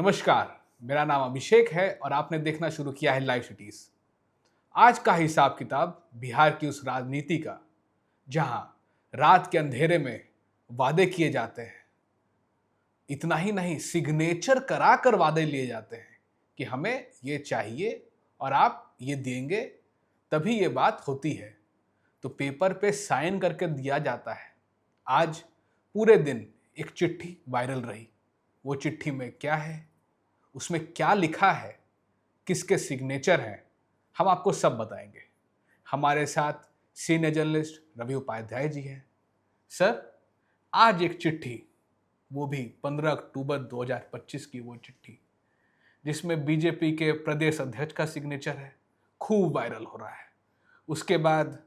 नमस्कार, मेरा नाम अभिषेक है और आपने देखना शुरू किया है लाइव सिटीज। आज का हिसाब किताब बिहार की उस राजनीति का, जहां रात के अंधेरे में वादे किए जाते हैं। इतना ही नहीं, सिग्नेचर करा कर वादे लिए जाते हैं कि हमें ये चाहिए और आप ये देंगे तभी ये बात होती है। तो पेपर पे साइन करके दिया जाता है। आज पूरे दिन एक चिट्ठी वायरल रही। वो चिट्ठी में क्या है, उसमें क्या लिखा है, किसके सिग्नेचर हैं, हम आपको सब बताएंगे। हमारे साथ सीनियर जर्नलिस्ट रवि उपाध्याय जी हैं। सर, आज एक चिट्ठी, वो भी 15 अक्टूबर 2025 की वो चिट्ठी, जिसमें बीजेपी के प्रदेश अध्यक्ष का सिग्नेचर है, खूब वायरल हो रहा है। उसके बाद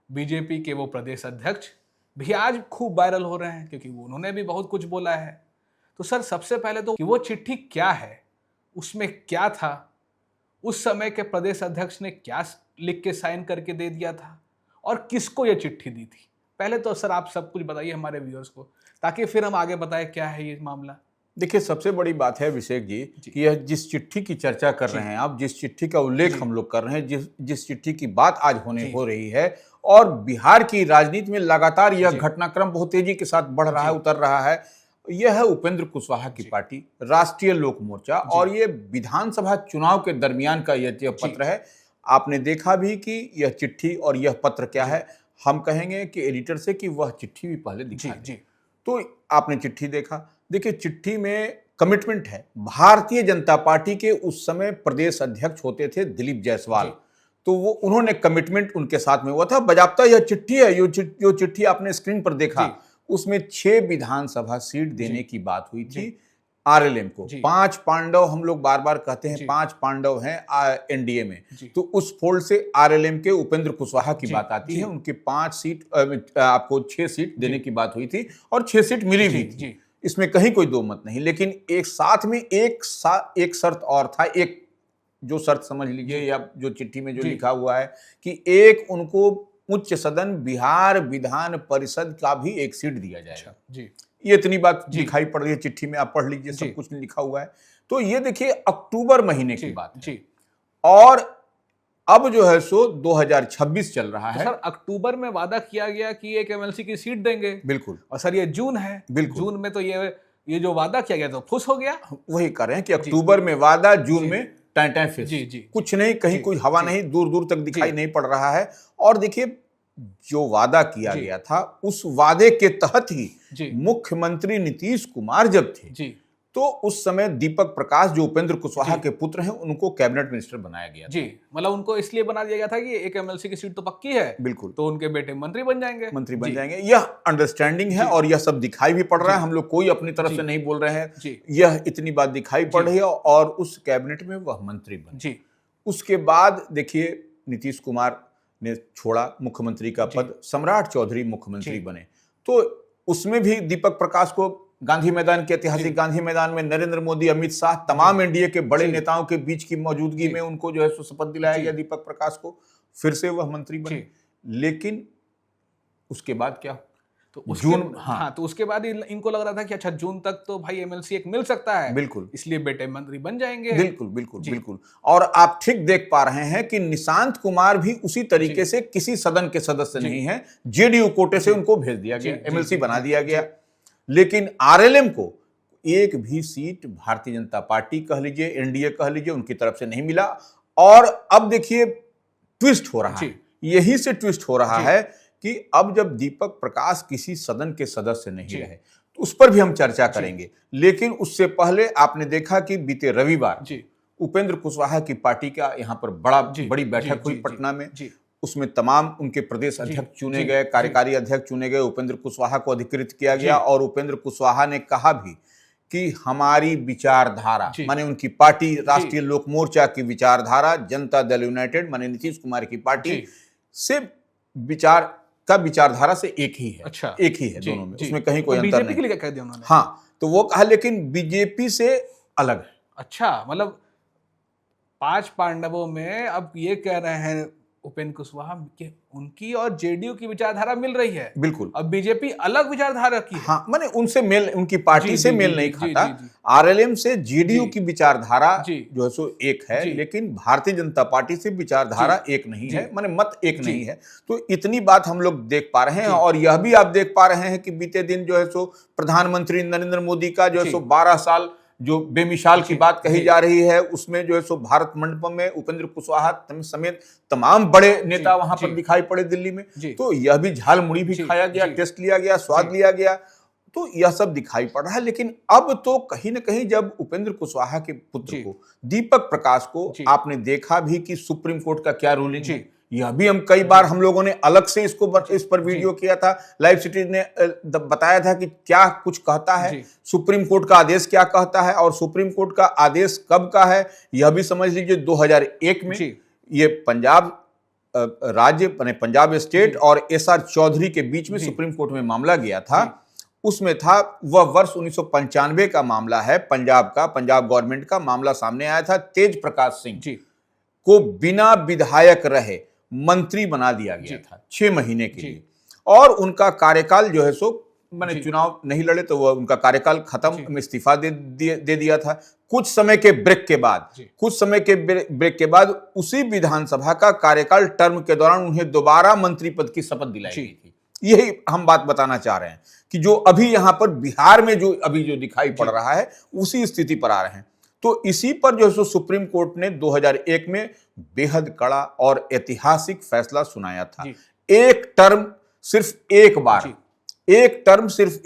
बीजेपी के वो प्रदेश अध्यक्ष भी आज खूब वायरल हो रहे हैं, क्योंकि उन्होंने भी बहुत कुछ बोला है। तो सर, सबसे पहले तो कि वो चिट्ठी क्या है, उसमें क्या था, उस समय के प्रदेश अध्यक्ष ने क्या लिख के साइन करके दे दिया था और किसको ये चिट्ठी दी थी। पहले तो सर आप सब कुछ बताइए हमारे व्यूअर्स को, ताकि फिर हम आगे बताएं क्या है ये मामला। देखिए, सबसे बड़ी बात है अभिषेक जी कि यह जिस चिट्ठी की चर्चा कर रहे हैं आप, जिस चिट्ठी का उल्लेख हम लोग कर रहे हैं, जिस चिट्ठी की बात आज हो रही है, और बिहार की राजनीति में लगातार यह घटनाक्रम बहुत तेजी के साथ बढ़ रहा है, उतर रहा है। यह है उपेंद्र कुशवाहा की पार्टी राष्ट्रीय लोक मोर्चा, और ये विधानसभा चुनाव के दरमियान का यह पत्र है। आपने देखा भी कि यह चिट्ठी और यह पत्र क्या है। हम कहेंगे कि एडिटर से कि वह चिट्ठी भी पहले दिखा दे। तो आपने चिट्ठी देखा, देखिए चिट्ठी में कमिटमेंट है। भारतीय जनता पार्टी के उस समय प्रदेश अध्यक्ष होते थे दिलीप जायसवाल, तो वो उन्होंने कमिटमेंट उनके साथ में हुआ था। बजाबता यह चिट्ठी है, जो चिट्ठी आपने स्क्रीन पर देखा, उसमें 6 विधानसभा सीट देने की बात हुई थी आरएलएम को। 5 पांडव, हम लोग बार बार कहते हैं 5 पांडव हैं एनडीए में, तो उस फोल्ड से आरएलएम के उपेंद्र कुशवाहा की बात आती है। उनके 5 सीट, आपको 6 सीट देने की बात हुई थी और 6 सीट मिली भी थी, इसमें कहीं कोई दो मत नहीं। लेकिन एक साथ में एक शर्त और था, एक जो शर्त समझ लीजिए, या जो चिट्ठी में जो लिखा हुआ है कि एक उनको उच्च सदन बिहार विधान परिषद का भी एक सीट दिया जाएगा। ये इतनी बात दिखाई पड़ रही है चिट्ठी में, आप पढ़ लीजिए, सब कुछ लिखा हुआ है। तो ये देखिए अक्टूबर महीने की बात है, और अब जो है सो 2026 चल रहा है। तो सर, अक्टूबर में वादा किया गया कि एक एमएलसी की सीट देंगे, बिल्कुल, और सर ये जून है, जून में तो ये जो वादा किया गया तो फुस हो गया। वही कर रहे हैं कि अक्टूबर में वादा, जून में टाइम फिश। कुछ नहीं, कहीं कोई हवा नहीं, दूर दूर तक दिखाई नहीं पड़ रहा है। और देखिए, जो वादा किया गया था, उस वादे के तहत ही मुख्यमंत्री नीतीश कुमार जब थे, तो उस समय दीपक प्रकाश, जो उपेंद्र कुशवाहा के पुत्र हैं, उनको कैबिनेट मिनिस्टर बनाया गया था। मतलब उनको इसलिए बना दिया गया था कि एक एमएलसी की सीट तो पक्की है, बिल्कुल, तो उनके बेटे मंत्री बन जाएंगे। यह अंडरस्टैंडिंग है, और यह सब दिखाई भी पड़ रहा है। हम लोग कोई अपनी तरफ से नहीं बोल रहे हैं, यह इतनी बात दिखाई पड़ रही है, और उस कैबिनेट में वह मंत्री बने। उसके बाद देखिए, नीतीश कुमार ने छोड़ा मुख्यमंत्री का पद, सम्राट चौधरी मुख्यमंत्री बने। तो उसमें भी दीपक प्रकाश को गांधी मैदान के ऐतिहासिक गांधी मैदान में नरेंद्र मोदी, अमित शाह, तमाम एनडीए के बड़े नेताओं के बीच की मौजूदगी में उनको जो है सो शपथ दिलाया गया दीपक प्रकाश को, फिर से वह मंत्री बने। लेकिन उसके बाद क्या, तो उसके बाद इनको लग रहा था कि अच्छा, जून तक तो भाई एमएलसी एक मिल सकता है, बिल्कुल, इसलिए बेटे मंत्री बन जाएंगे। बिल्कुल। और आप ठीक देख पा रहे हैं कि निशांत कुमार भी उसी तरीके से किसी सदन के सदस्य नहीं है, जेडीयू कोटे से उनको भेज दिया गया, एमएलसी बना दिया गया। लेकिन आरएलएम को एक भी सीट भारतीय जनता पार्टी कह लीजिए, एनडीए कह लीजिए, उनकी तरफ से नहीं मिला। और अब देखिए ट्विस्ट हो रहा है, यही से ट्विस्ट हो रहा है कि अब जब दीपक प्रकाश किसी सदन के सदस्य नहीं रहे, तो उस पर भी हम चर्चा करेंगे। लेकिन उससे पहले आपने देखा कि बीते रविवार उपेंद्र कुशवाहा की पार्टी का यहां पर बड़ी बैठक हुई पटना में। उसमें तमाम उनके प्रदेश अध्यक्ष चुने गए, कार्यकारी अध्यक्ष चुने गए, उपेंद्र कुशवाहा को अधिकृत किया गया। और उपेंद्र कुशवाहा ने कहा भी कि हमारी विचारधारा, माने उनकी पार्टी राष्ट्रीय लोक मोर्चा की विचारधारा, जनता दल यूनाइटेड माने नीतीश कुमार की पार्टी से विचारधारा से एक ही है। एक ही है दोनों में, उसमें कहीं कोई अंतर नहीं। के लिए कह दिया उन्होंने। हाँ, तो वो कहा, लेकिन बीजेपी से अलग है। अच्छा, मतलब 5 पांडवों में अब ये कह रहे हैं उपेंद्र कुशवाहा के उनकी और जेडीयू की विचारधारा मिल रही है। बिल्कुल। अब बीजेपी अलग विचारधारा की है। हाँ, माने उनसे मेल, उनकी पार्टी जी, से जी, मेल जी, नहीं जी, खाता। जी, जी। आरएलएम से जेडीयू जी। की विचारधारा जी। जो है सो एक है, जी। लेकिन भारतीय जनता पार्टी से विचारधारा एक नहीं जी। है, माने मत एक जी। नहीं है। तो इतनी बात हम लोग देख पा रहे हैं। जी। और यह भी आप देख पा रहे हैं कि बीते दिन जो है सो प्रधानमंत्री नरेंद्र मोदी का जो है जी। सो 12 साल जो बेमिसाल की जी। बात कही जी। जा रही है, उसमें जो है सो भारत मंडपम में उपेंद्र कुशवाहा समेत तमाम बड़े नेता जी। वहां पर जी। दिखाई पड़े दिल्ली में। जी। तो यह भी झाल मुड़ी भी जी। खाया गया, जी। टेस्ट लिया गया, स्वाद जी। लिया गया। तो यह सब दिखाई पड़ रहा है। लेकिन अब तो कहीं ना कहीं जब उपेंद्र कुशवाहा के पुत्र जी। को, दीपक प्रकाश को जी। आपने देखा भी कि सुप्रीम कोर्ट का क्या रूलिंग जी। है, यह भी हम कई बार हम लोगों ने अलग से इस पर वीडियो किया था। लाइव सिटी ने बताया था कि क्या कुछ कहता है, जी। सुप्रीम कोर्ट का आदेश क्या कहता है, और सुप्रीम कोर्ट का आदेश कब का है यह भी समझ लीजिए। 2001 में जी। ये पंजाब राज्य पंजाब स्टेट जी। और एसआर चौधरी के बीच में जी। सुप्रीम कोर्ट में मामला गया था। जी। उसमें था वह वर्ष 1995 का मामला है, पंजाब गवर्नमेंट का मामला सामने आया था। तेज प्रकाश सिंह जी। को बिना विधायक रहे मंत्री बना दिया गया जी। था 6 महीने के जी। लिए। और उनका कार्यकाल जो है सो मैंने जी। चुनाव नहीं लड़े तो वह उनका कार्यकाल जी। खत्म में इस्तीफा दे दिया था। कुछ समय के ब्रेक के बाद उसी विधानसभा का कार्यकाल टर्म के दौरान उन्हें दोबारा मंत्री पद की शपथ दिलाई गई थी। यही हम बात बताना चाह रहे हैं कि जो अभी यहां पर बिहार में जो दिखाई पड़ रहा है उसी स्थिति पर आ रहे हैं। तो इसी पर जो है सो सुप्रीम कोर्ट ने 2001 में बेहद कड़ा और ऐतिहासिक फैसला सुनाया था। एक टर्म सिर्फ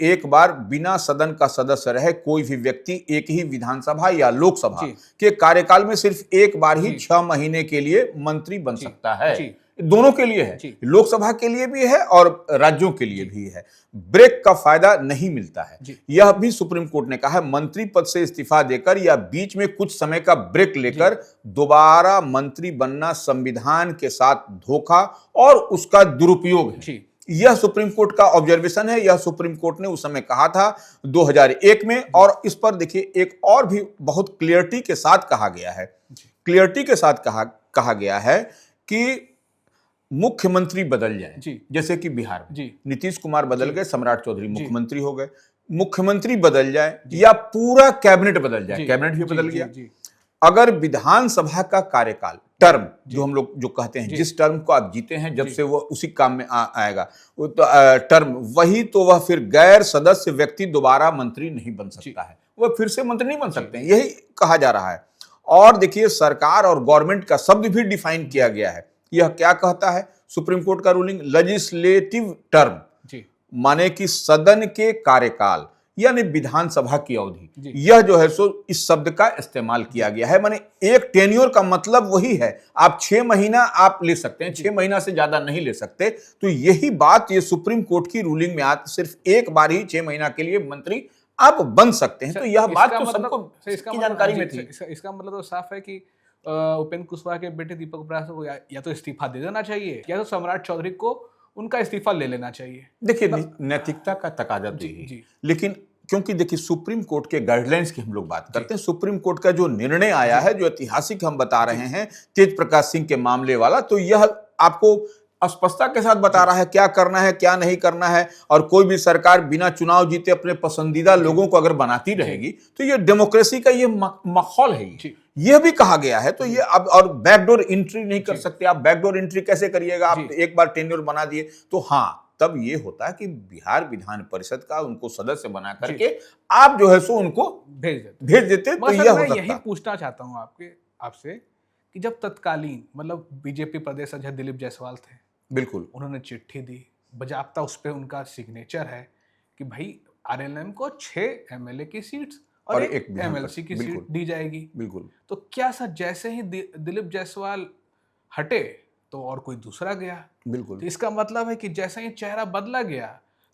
एक बार बिना सदन का सदस्य रहे कोई भी व्यक्ति एक ही विधानसभा या लोकसभा के कार्यकाल में सिर्फ एक बार ही 6 महीने के लिए मंत्री बन सकता है। दोनों के लिए है, लोकसभा के लिए भी है और राज्यों के लिए भी है। ब्रेक का फायदा नहीं मिलता है। यह भी सुप्रीम कोर्ट ने कहा है, मंत्री पद से इस्तीफा देकर या बीच में कुछ समय का ब्रेक लेकर दोबारा मंत्री बनना संविधान के साथ धोखा और उसका दुरुपयोग है। यह सुप्रीम कोर्ट का ऑब्जर्वेशन है। यह सुप्रीम कोर्ट ने उस समय कहा था 2001 में। और इस पर देखिए एक और भी बहुत क्लियरिटी के साथ कहा गया है कि मुख्यमंत्री बदल जाए, जैसे कि बिहार में नीतीश कुमार बदल गए, सम्राट चौधरी मुख्यमंत्री हो गए, मुख्यमंत्री बदल जाए या पूरा कैबिनेट बदल जाए, कैबिनेट भी बदल गया। अगर विधानसभा का कार्यकाल टर्म जो हम लोग जो कहते हैं, जिस टर्म को आप जीते हैं जब से वो उसी काम में आएगा वो तो टर्म वही, तो वह फिर गैर सदस्य व्यक्ति दोबारा मंत्री नहीं बन सकता है, वह फिर से मंत्री नहीं बन सकते हैं, यही कहा जा रहा है। और देखिए सरकार और गवर्नमेंट का शब्द भी डिफाइन किया गया है। यह क्या कहता है सुप्रीम कोर्ट का रूलिंग, लेजिस्लेटिव टर्म माने कि सदन के कार्यकाल यानी विधानसभा की अवधि, यह जो है सो इस शब्द का इस्तेमाल किया गया है। माने एक टेन्योर का मतलब वही है, आप 6 महीना आप ले सकते हैं, 6 महीना से ज्यादा नहीं ले सकते। तो यही बात ये सुप्रीम कोर्ट की रूलिंग में आज सिर्फ एक बार ही 6 महीना के लिए मंत्री आप बन सकते हैं। तो यह बात तो सबको इसकी जानकारी में थी। इसका मतलब तो साफ है कि उपेंद्र कुशवाहा के बेटे दीपक प्रकाश को या तो इस्तीफा दे देना चाहिए या तो सम्राट चौधरी को उनका इस्तीफा ले लेना चाहिए। देखिए नैतिकता का तकाजा तो यही, लेकिन क्योंकि देखिए सुप्रीम कोर्ट के गाइडलाइंस की हम लोग बात करते हैं, सुप्रीम कोर्ट का जो निर्णय आया है, जो ऐतिहासिक हम बता रहे हैं तेज प्रकाश सिंह के मामले वाला, तो यह आपको स्पष्टता के साथ बता रहा है क्या करना है क्या नहीं करना है। और कोई भी सरकार बिना चुनाव जीते अपने पसंदीदा लोगों को अगर बनाती रहेगी तो ये डेमोक्रेसी का ये माहौल है। यह भी कहा गया है। तो ये अब और बैकडोर एंट्री नहीं कर सकते आप। बैकडोर एंट्री कैसे करिएगा? आप एक बार टेन्योर बना दिए तो हाँ, तब ये होता है कि बिहार विधान परिषद का उनको सदस्य बना करके आप जो है सो उनको भेज देते। तो यह मैं यही पूछना चाहता हूँ आपसे कि जब तत्कालीन मतलब बीजेपी प्रदेश अध्यक्ष दिलीप जायसवाल थे, बिल्कुल उन्होंने चिट्ठी दी, बजाप्ता उस पर उनका सिग्नेचर है कि भाई आरएलएम को 6 एमएलए की सीट्स और 1 एमएलसी की सीट दी जाएगी। बिल्कुल। तो क्या सर जैसे ही दिलीप जायसवाल हटे तो और कोई दूसरा गया? बिल्कुल। तो इसका मतलब है कि जैसे ही चेहरा बदला गया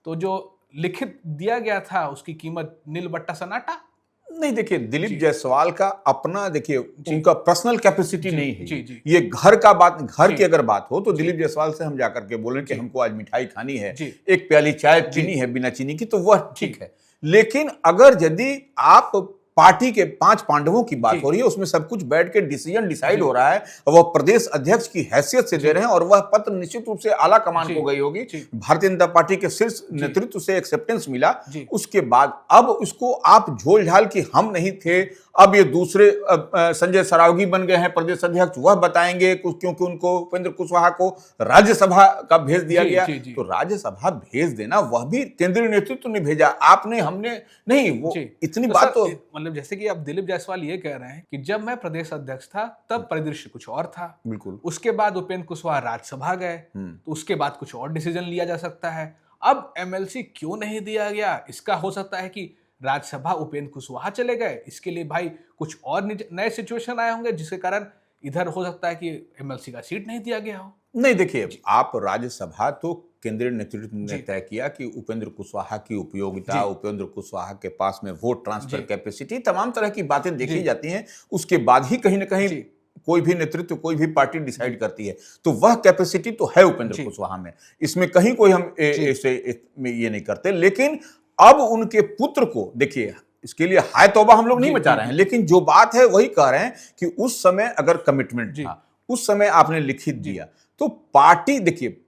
तो जो लिखित दिया गया था उसकी कीमत नील बट्टा सन्नाटा। नहीं, देखिए दिलीप जायसवाल का अपना देखिए उनका पर्सनल कैपेसिटी नहीं है। ये घर की अगर बात हो तो दिलीप जायसवाल से हम जाकर के बोलें कि हमको आज मिठाई खानी है, एक प्याली चाय पीनी है बिना चीनी की, तो वह ठीक है। लेकिन अगर यदि आप पार्टी के 5 पांडवों की बात जी। हो रही है, उसमें सब कुछ बैठ के डिसीजन डिसाइड हो रहा है, वह प्रदेश अध्यक्ष की हैसियत से दे रहे हैं और वह पत्र निश्चित रूप से आला कमान जी। को गई होगी, जी। भारतीय जनता पार्टी के शीर्ष नेतृत्व से एक्सेप्टेंस मिला। जी। उसके बाद अब इसको आप झोल झाल कि हम नहीं थे, अब ये दूसरे संजय सरावगी बन गए हैं प्रदेश अध्यक्ष, वह बताएंगे क्योंकि उनको उपेंद्र कुशवाहा को राज्यसभा का भेज दिया जी, गया। जी, जी। तो राज्यसभा भेज देना, वह भी केंद्रीय नेतृत्व ने भेजा, आपने हमने नहीं, वो जी। इतनी तो बात सर, तो मतलब जैसे कि अब दिलीप जायसवाल ये कह रहे हैं कि जब मैं प्रदेश अध्यक्ष था तब परिदृश्य कुछ और था, बिल्कुल। उसके बाद उपेंद्र कुशवाहा राज्यसभा गए तो उसके बाद कुछ और डिसीजन लिया जा सकता है। अब एमएलसी क्यों नहीं दिया गया? इसका हो सकता है कि राज्यसभा उपेंद्र कुशवाहा चले गए, इसके लिए भाई कुछ और नए सिचुएशन आए होंगे जिसके कारण इधर हो सकता है कि एमएलसी का सीट नहीं दिया गया हो। नहीं, देखिए, आप राज्यसभा तो केंद्रीय नेतृत्व ने तय किया कि उपेंद्र कुशवाहा की उपयोगिता, उपेंद्र कुशवाहा के पास में वोट ट्रांसफर कैपेसिटी, तमाम तरह की बातें देखी जाती हैं, उसके बाद ही कहीं ना कहीं कोई भी नेतृत्व, कोई भी पार्टी डिसाइड करती है। तो वह कैपेसिटी तो है उपेंद्र कुशवाहा में, इसमें कहीं कोई हम ऐसे ये नहीं करते। लेकिन अब उनके पुत्र को देखिए, इसके लिए हाय तौबा हम लोग नहीं मचा रहे हैं, लेकिन जो बात है वही कह रहे हैं कि उस समय अगर कमिटमेंट था, उस समय आपने लिखित दिया तो पार्टी, देखिए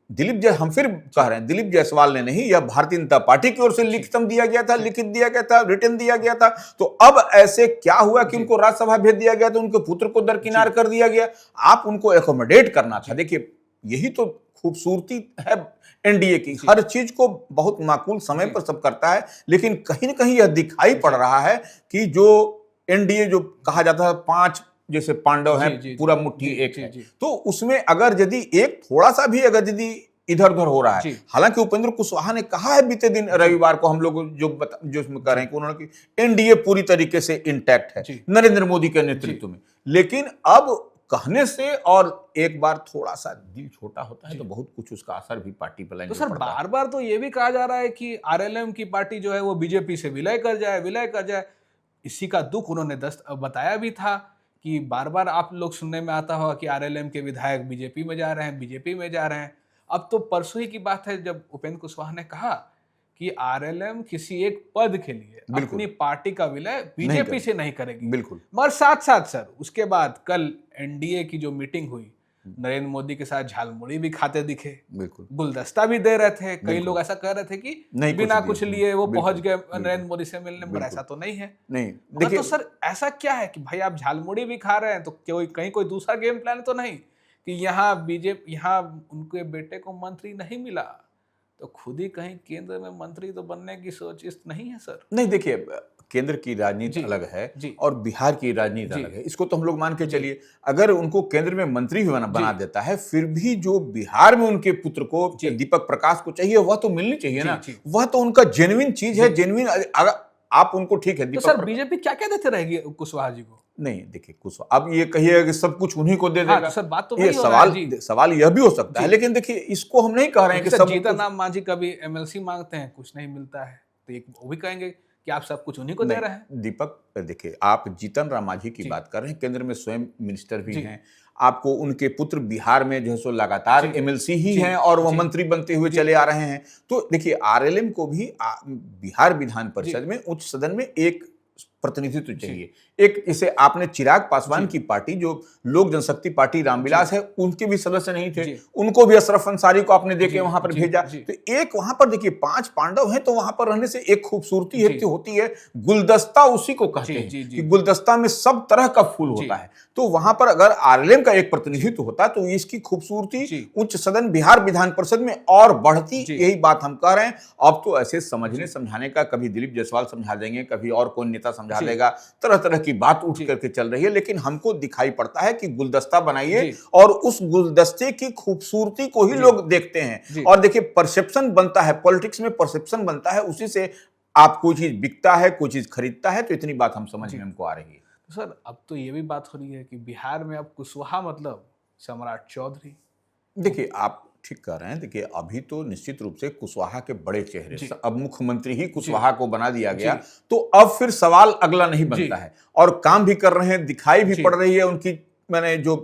हम फिर कह रहे हैं, दिलीप जायसवाल ने नहीं, यह भारतीय जनता पार्टी की ओर से लिखितम दिया गया था, लिखित दिया गया था, रिटर्न दिया गया था। तो अब ऐसे क्या हुआ कि उनको राज्यसभा भेज दिया गया, तो उनके पुत्र को दरकिनार कर दिया गया। आप उनको एकोमोडेट करना था। देखिए, यही तो खूबसूरती है एनडीए की, हर चीज को बहुत माकूल समय पर सब करता है, लेकिन कहीं ना कहीं यह दिखाई पड़ रहा है कि जो एनडीए जो कहा जाता है 5 जैसे पांडव हैं, पूरा मुट्ठी एक है, तो उसमें अगर यदि एक थोड़ा सा भी अगर यदि इधर उधर हो रहा है, हालांकि उपेंद्र कुशवाहा ने कहा है बीते दिन रविवार को, हम लोग जो इसमें कह रहे हैं कि उन्होंने कि एनडीए पूरी तरीके से इंटैक्ट है नरेंद्र मोदी के नेतृत्व में, लेकिन अब कहने से और एक बार थोड़ा सा दिल छोटा होता है तो बहुत कुछ उसका असर भी पार्टी पर तो सर बार बार तो ये भी कहा जा रहा है कि आरएलएम की पार्टी जो है वो बीजेपी से विलय कर जाए। इसी का दुख उन्होंने बताया भी था कि बार बार आप लोग सुनने में आता होगा कि आरएलएम के विधायक बीजेपी में जा रहे हैं। अब तो परसों ही की बात है जब उपेंद्र कुशवाहा ने कहा कि आरएलएम किसी एक पद के लिए अपनी पार्टी का विलय बीजेपी से नहीं करेगी। बिल्कुल। मगर साथ साथ सर उसके बाद कल एनडीए की जो मीटिंग हुई, नरेंद्र मोदी के साथ झालमुड़ी भी खाते दिखे, बिल्कुल, गुलदस्ता भी दे रहे थे। कई लोग ऐसा कह रहे थे कि बिना कुछ लिए वो पहुंच गए नरेंद्र मोदी से मिलने, पर ऐसा तो नहीं है। नहीं, देखिए तो सर ऐसा क्या है कि भाई आप झालमुड़ी भी खा रहे हैं तो कहीं कोई दूसरा गेम प्लान तो नहीं कि यहाँ बीजेपी, यहाँ उनके बेटे को मंत्री नहीं मिला तो खुद ही कहीं केंद्र में मंत्री तो बनने की सोच नहीं है सर? नहीं, देखिए, केंद्र की राजनीति अलग है और बिहार की राजनीति अलग है, इसको तो हम लोग मान के चलिए। अगर उनको केंद्र में मंत्री भी बना देता है, फिर भी जो बिहार में उनके पुत्र को दीपक प्रकाश को चाहिए वह तो मिलनी चाहिए ना, वह तो उनका जेन्युइन चीज है, जेन्युइन। अगर आप उनको ठीक है, तो सर बीजेपी क्या क्या देते रहेगी कुशवाहा जी को? नहीं, देखिए कुशवाहा अब ये कहिए कि सब कुछ उन्हीं को दे देगा, सर बात तो ये सवाल यह भी हो सकता है, लेकिन देखिए इसको हम नहीं कह रहे हैं कि सब जीतन राम मांझी कभी एमएलसी मांगते हैं, कुछ नहीं मिलता है, तो एक वो भी कहेंगे कि आप सब कुछ उन्हीं को दे रहे हैं। दीपक, देखिए आप जीतन राम मांझी की बात कर रहे हैं, केंद्र में स्वयं मिनिस्टर भी हैं, आपको उनके पुत्र बिहार में जो है सो लगातार एमएलसी ही हैं और वो मंत्री बनते हुए चले आ रहे हैं। तो देखिए आरएलएम को भी बिहार विधान परिषद में उच्च सदन में एक प्रतिनिधित्व चाहिए। एक इसे आपने चिराग पासवान की पार्टी जो लोक जनशक्ति पार्टी रामविलास है, उनके भी सदस्य नहीं थे, उनको भी अशरफ अंसारी को आपने देके वहां पर भेजा। तो एक वहां पर देखिए 5 पांडव हैं, तो वहां पर रहने से एक खूबसूरती होती है, गुलदस्ता उसी को कहते हैं कि गुलदस्ता में सब तरह का फूल होता है। तो वहां पर अगर आरएलएम का एक प्रतिनिधित्व होता तो इसकी खूबसूरती उच्च सदन बिहार विधान परिषद में और बढ़ती, यही बात हम कह रहे हैं। अब तो ऐसे समझने समझाने का, कभी दिलीप जायसवाल समझा देंगे, कभी और कोई नेता समझा देगा, तरह तरह की बात उठ करके चल रही है, लेकिन हमको दिखाई पड़ता है कि गुलदस्ता बनाइए और उस गुलदस्ते की खूबसूरती को ही लोग देखते हैं। और देखिए परसेप्शन बनता है, पॉलिटिक्स में परसेप्शन बनता है, उसी से आप कोई चीज बिकता है, कोई चीज खरीदता है। तो इतनी बात हम समझ में हमको आ रही है। तो सर अब तो ये भी बात हो रही है कि बिहार में अब कुशवाहा मतलब सम्राट चौधरी। देखिए आप ठीक कह रहे हैं। देखिए अभी तो निश्चित रूप से कुशवाहा के बड़े चेहरे, अब मुख्यमंत्री ही कुशवाहा को बना दिया गया, तो अब फिर सवाल अगला नहीं बनता है। और काम भी कर रहे हैं, दिखाई भी पड़ रही है उनकी, मैंने जो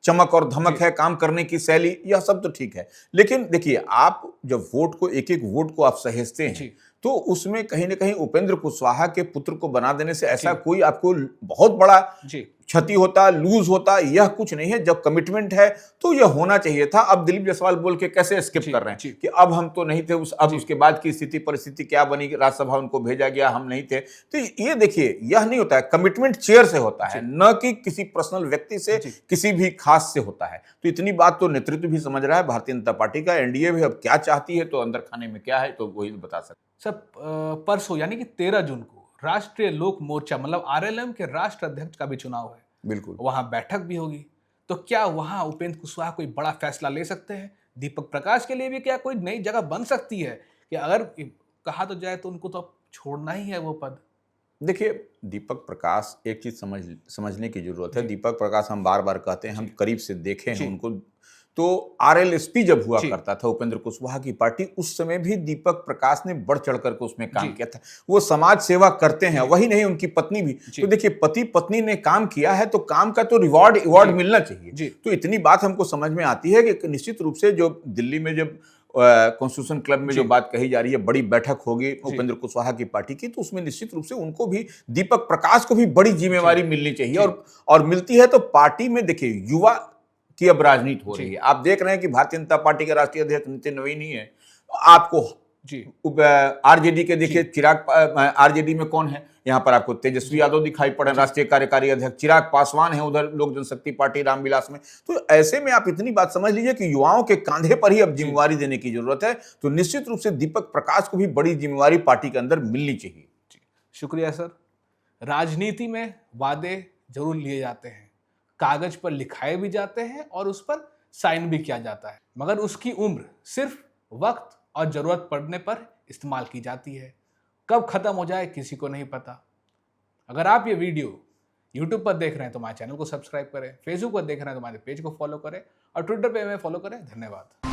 चमक और धमक है, काम करने की शैली, यह सब तो ठीक है। लेकिन देखिए आप जब वोट को, एक एक वोट को आप सहेजते हैं, तो उसमें कहीं ना कहीं उपेंद्र कुशवाहा के पुत्र को बना देने से ऐसा कोई आपको बहुत बड़ा क्षति होता, लूज होता, यह कुछ नहीं है। जब कमिटमेंट है तो यह होना चाहिए था। अब दिलीप जायसवाल बोल के कैसे स्किप कर रहे हैं कि अब हम तो नहीं थे, अब उसके बाद की स्थिति परिस्थिति क्या बनी, राज्यसभा उनको भेजा गया, हम नहीं थे। तो ये देखिए, यह नहीं होता है, कमिटमेंट चेयर से होता है, न कि किसी पर्सनल व्यक्ति से, किसी भी खास से होता है। तो इतनी बात तो नेतृत्व भी समझ रहा है भारतीय जनता पार्टी का। एनडीए भी अब क्या चाहती है, तो अंदर खाने में क्या है, तो वही बता सकते। सब परसों यानी कि 13 जून को राष्ट्रीय लोक मोर्चा मतलब आरएलएम के राष्ट्र अध्यक्ष का भी चुनाव है। बिल्कुल, वहां बैठक भी होगी। तो क्या वहां उपेंद्र कुशवाहा कोई बड़ा फैसला ले सकते हैं? दीपक प्रकाश के लिए भी क्या कोई नई जगह बन सकती है कि अगर कहा तो जाए तो उनको तो अब छोड़ना ही है वो पद? देखिए, दीपक प्रकाश, एक चीज समझने की जरूरत है। दीपक प्रकाश, हम बार बार कहते हैं, हम करीब से देखे हैं उनको। तो आरएलएसपी जब हुआ करता था उपेंद्र कुशवाहा की पार्टी, उस समय भी दीपक प्रकाश ने बढ़ चढ़ करके उसमें काम किया था। वो समाज सेवा करते हैं, वही नहीं उनकी पत्नी भी। तो देखिए, पति पत्नी ने काम किया है तो काम का तो रिवॉर्ड मिलना चाहिए। तो इतनी बात हमको समझ में आती है कि निश्चित रूप से जो दिल्ली में जब कॉन्स्टिट्यूशन क्लब में जो बात कही जा रही है, बड़ी बैठक होगी उपेंद्र कुशवाहा की पार्टी की, तो उसमें निश्चित रूप से उनको भी, दीपक प्रकाश को भी बड़ी जिम्मेवारी मिलनी चाहिए। और मिलती है तो पार्टी में देखिए युवा की अब राजनीति हो रही है। आप देख रहे हैं कि भारतीय जनता पार्टी के राष्ट्रीय अध्यक्ष नितिन नवीन ही है। आपको आरजेडी के देखिए चिराग, आरजेडी में कौन है, यहाँ पर आपको तेजस्वी यादव दिखाई पड़े, राष्ट्रीय कार्यकारी अध्यक्ष चिराग पासवान है उधर लोक जनशक्ति पार्टी रामविलास में। तो ऐसे में आप इतनी बात समझ लीजिए कि युवाओं के कांधे पर ही अब जिम्मेवारी देने की जरूरत है। तो निश्चित रूप से दीपक प्रकाश को भी बड़ी जिम्मेवारी पार्टी के अंदर मिलनी चाहिए। शुक्रिया सर। राजनीति में वादे जरूर लिए जाते हैं, कागज पर लिखाए भी जाते हैं और उस पर साइन भी किया जाता है, मगर उसकी उम्र सिर्फ वक्त और जरूरत पड़ने पर इस्तेमाल की जाती है। कब खत्म हो जाए किसी को नहीं पता। अगर आप ये वीडियो YouTube पर देख रहे हैं तो हमारे चैनल को सब्सक्राइब करें, फेसबुक पर देख रहे हैं तो हमारे पेज को फॉलो करें और ट्विटर पे हमें फॉलो करें। धन्यवाद।